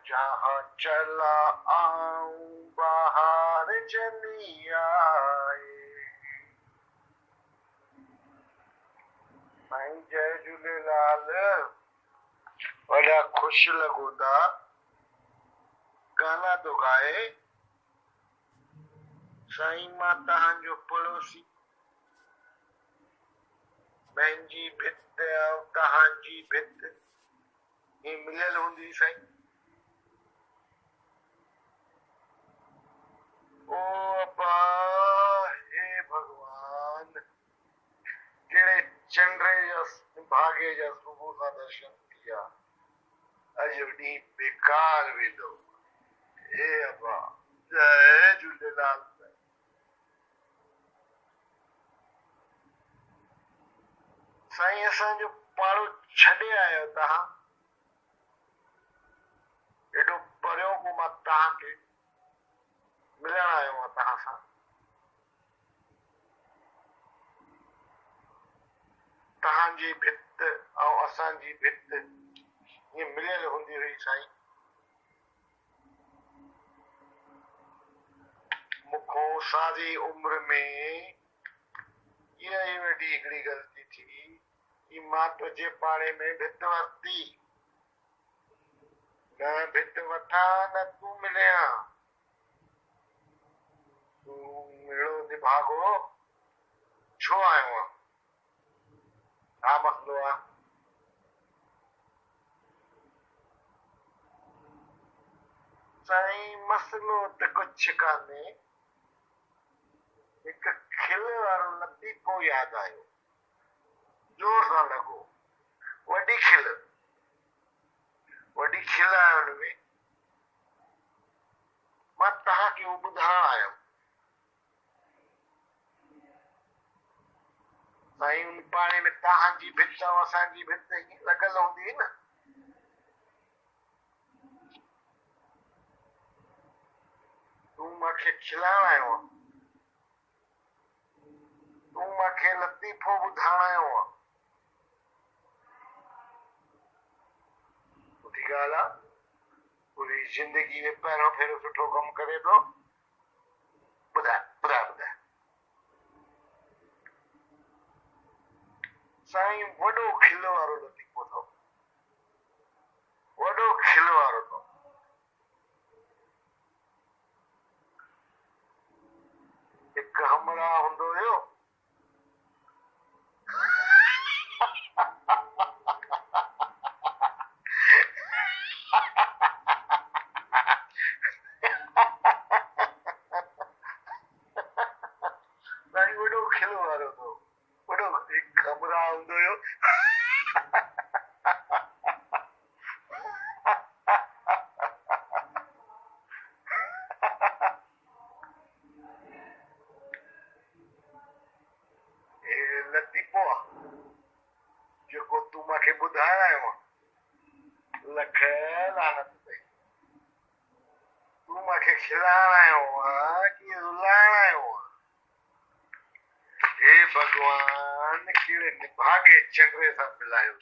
जहाँ चला आऊं बाहर चली आए। साईं जय झूलेलाल। वॾा ख़ुशि लॻो था, गाना थो ॻाए। साईं मां तव्हांजो पड़ोसी, पंहिंजी भित ऐं तव्हांजी भित ही मिलियल हूंदी साईं। ओ अब्बा हे भगवान, कहिड़े चंड जा भागे जा सुबुह खां दर्शन किया, अॼु ॾींहुं बेकार वेंदो। हे अब्बा जय झूलेलाल। साईं असांजो पाड़ो छॾे आयो तव्हां, एॾो परियों को मां तव्हांखे मिलण आयो आहियां तव्हां सां। तव्हांजी भित ऐं असांजी भित ईअं मिलियल हूंदी हुई साईं। मूंखों सारी उम्र में इहा ई वॾी हिकिड़ी ग़लती थी कि मां तुंहिंजे पाड़े में भित वरिती, न भित वठां न तूं मिलिया। तूं अहिड़ो निभागो छो आयो आहे? छा मसलो आहे? साईं मसलो त कुझु कान्हे, हिकु खिल वारो लतीफ़ो यादि आयो, जोर सां लॻो। वॾी खिल आहे हुनमें। मां तव्हांखे उहो ॿुधाइण आयो। साईं उन पाड़े में तव्हांजी भित ऐं असांजी भित ईअं लॻल हूंदी न। तूं मूंखे खिलाइण आयो आहे, तूं मूंखे लतीफ़ो ॿुधाइण आयो आहे। सुठी ॻाल्हि आहे, पूरी ज़िंदगी में पहिरियों भेरो सुठो कमु करे थो। ॿुधाए ॿुधाए ॿुधाए। साईं वॾो खिल वारो लतीफ़ो अथव, वॾो खिल वारो अथव। हिकु हमरा हूंदो हुयो, साईं वॾो खिल वारो अथव। वॾो हिकु हमरा हूंदो हुयो, लतीफ़ो आहे जेको तूं मूंखे ॿुधाइण आयो आहे। लख लानत अथई। तूं मूंखे खिलाइण आयो आहे कि रुलाइण आयो आहे? हे भॻवान, कहिड़े निभागे चंड सां मिलायो।